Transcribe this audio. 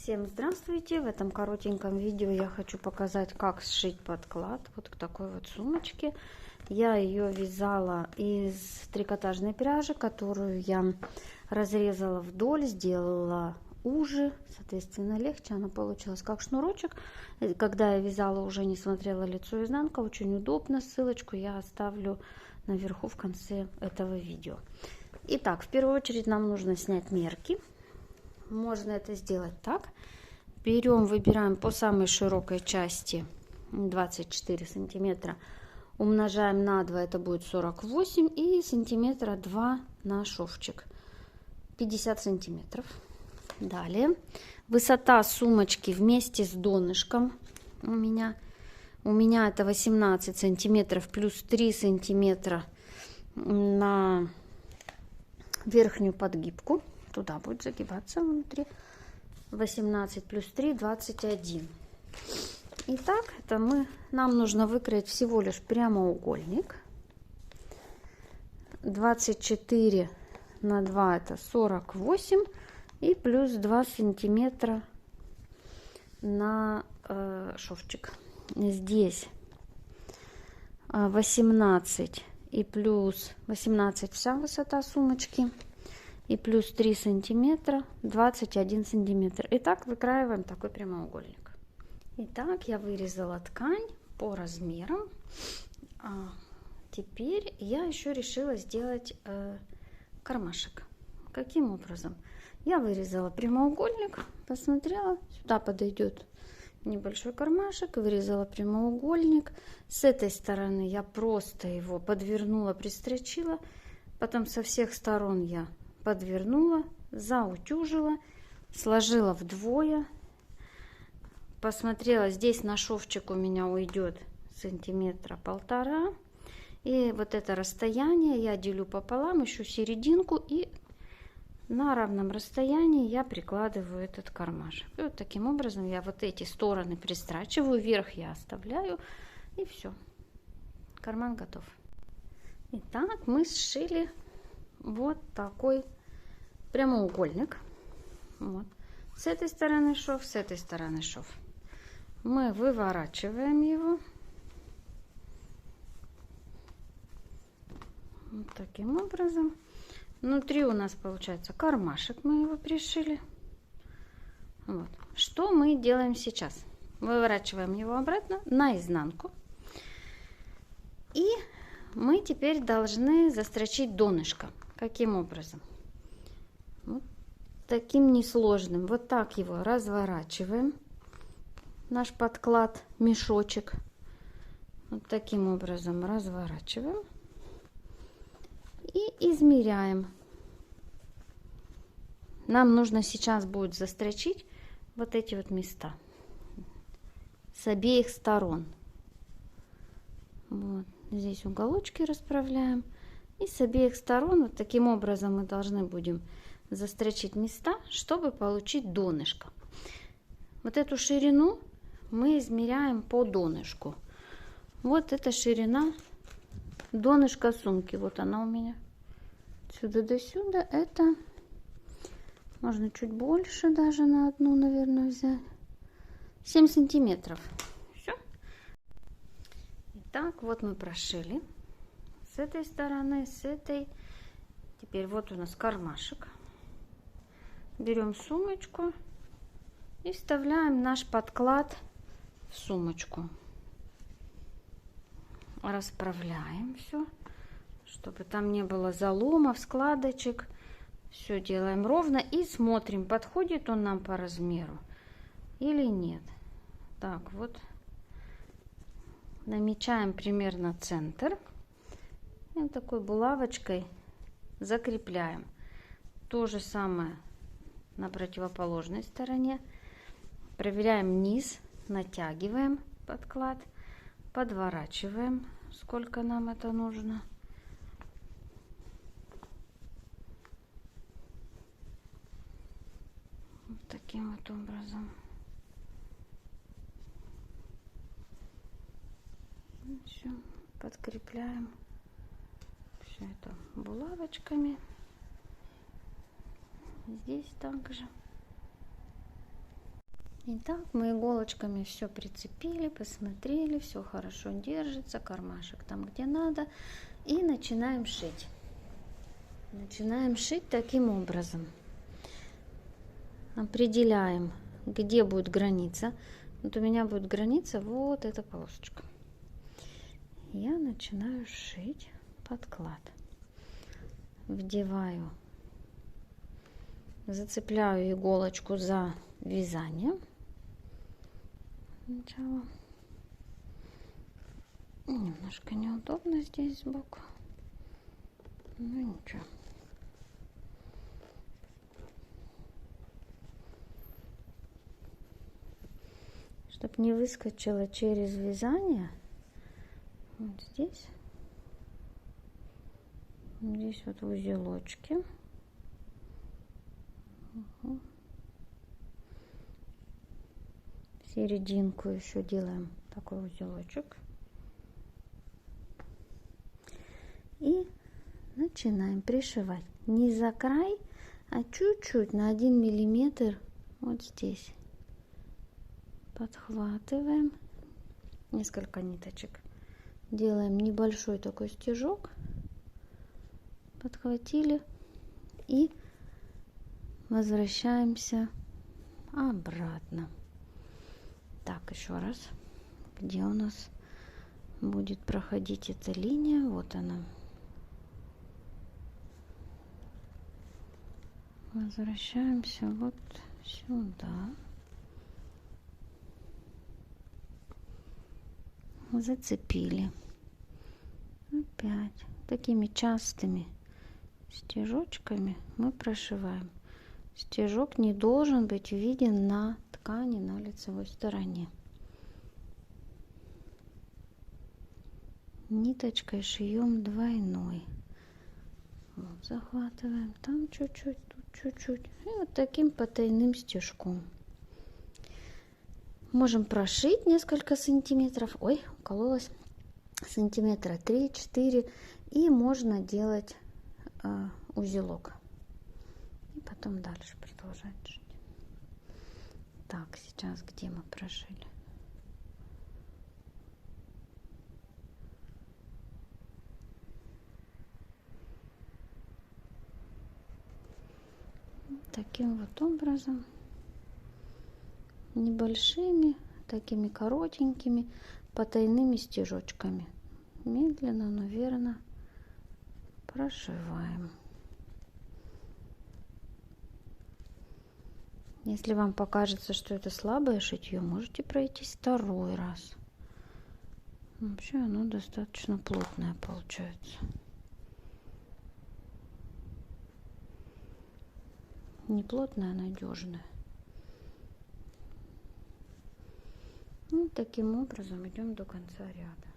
Всем здравствуйте! В этом коротеньком видео я хочу показать, как сшить подклад вот к такой вот сумочке. Я ее вязала из трикотажной пряжи, которую я разрезала вдоль, сделала уже, соответственно, легче она получилась как шнурочек. Когда я вязала, уже не смотрела лицо изнанка, очень удобно. Ссылочку я оставлю наверху в конце этого видео. Итак, в первую очередь нам нужно снять мерки. Можно это сделать так. Берем, выбираем по самой широкой части 24 сантиметра, умножаем на 2, это будет 48, и сантиметра 2 на шовчик, 50 сантиметров. Далее высота сумочки вместе с донышком у меня это 18 сантиметров плюс 3 сантиметра на верхнюю подгибку. Туда будет загибаться внутри. 18 плюс 3 21. Итак, нам нужно выкроить всего лишь прямоугольник. 24 на 2 это 48, и плюс 2 сантиметра на шовчик. Здесь 18 и плюс 18 вся высота сумочки, и плюс 3 сантиметра 21 сантиметр. Итак, выкраиваем такой прямоугольник. Итак, я вырезала ткань по размерам. Теперь я еще решила сделать кармашек. Каким образом? Я вырезала прямоугольник, посмотрела, сюда подойдет небольшой кармашек, вырезала прямоугольник. С этой стороны я просто его подвернула, пристрочила, потом со всех сторон я подвернула, заутюжила, сложила вдвое, посмотрела, здесь на шовчик у меня уйдет сантиметра 1,5, и вот это расстояние я делю пополам, ищу серединку, и на равном расстоянии я прикладываю этот кармашек. И вот таким образом я вот эти стороны пристрачиваю, верх я оставляю, и все, карман готов. Итак, мы сшили вот такой прямоугольник. Вот. С этой стороны шов, с этой стороны шов. Мы выворачиваем его. Вот таким образом. Внутри у нас получается кармашек, мы его пришили. Вот. Что мы делаем сейчас? Выворачиваем его обратно наизнанку. И мы теперь должны застрочить донышко. Каким образом? Вот таким несложным. Вот так его разворачиваем. Наш подклад, мешочек. Вот таким образом разворачиваем. И измеряем. Нам нужно сейчас будет застрочить вот эти вот места. С обеих сторон. Вот. Здесь уголочки расправляем. И с обеих сторон вот таким образом мы должны будем застрочить места, чтобы получить донышко. Вот эту ширину мы измеряем по донышку. Вот эта ширина донышка сумки. Вот она у меня. Сюда до сюда. Это можно чуть больше даже на одну, наверное, взять. 7 сантиметров. Все. Итак, вот мы прошили. С этой стороны, с этой. Теперь вот у нас кармашек. Берем сумочку и вставляем наш подклад в сумочку. Расправляем все, чтобы там не было заломов, складочек. Все делаем ровно и смотрим, подходит он нам по размеру или нет. Так, вот намечаем примерно центр. И такой булавочкой закрепляем. То же самое на противоположной стороне. Проверяем низ, натягиваем подклад, подворачиваем, сколько нам это нужно. Вот таким вот образом. Все, подкрепляем все это булавочками. Здесь также. Итак, мы иголочками все прицепили, посмотрели, все хорошо держится, кармашек там где надо. И начинаем шить. Начинаем шить таким образом. Определяем, где будет граница. Вот у меня будет граница вот эта полосочка. Я начинаю шить подклад. Вдеваю, зацепляю иголочку за вязание. Сначала немножко неудобно здесь сбоку, ну ничего. Чтобы не выскочила через вязание, вот здесь вот в узелочке. Угу. Серединку еще делаем такой узелочек. И начинаем пришивать. Не за край, а чуть-чуть на 1 миллиметр вот здесь. Подхватываем несколько ниточек. Делаем небольшой такой стежок. Подхватили и возвращаемся обратно. Так, еще раз. Где у нас будет проходить эта линия? Вот она. Возвращаемся вот сюда. Зацепили. Опять такими частыми стежочками мы прошиваем. Стежок не должен быть виден на ткани на лицевой стороне. Ниточкой шьем двойной. Вот, захватываем там чуть-чуть, тут чуть-чуть. И вот таким потайным стежком. Можем прошить несколько сантиметров. Ой, укололась. Сантиметра 3-4. И можно делать узелок. И потом дальше продолжать шить. Так, сейчас где мы прошили? Таким вот образом, небольшими, такими коротенькими, потайными стежочками. Медленно, но верно прошиваем. Если вам покажется, что это слабое шитье, можете пройтись второй раз. Вообще оно достаточно плотное получается. Не плотное, а надежное. Ну, таким образом идем до конца ряда.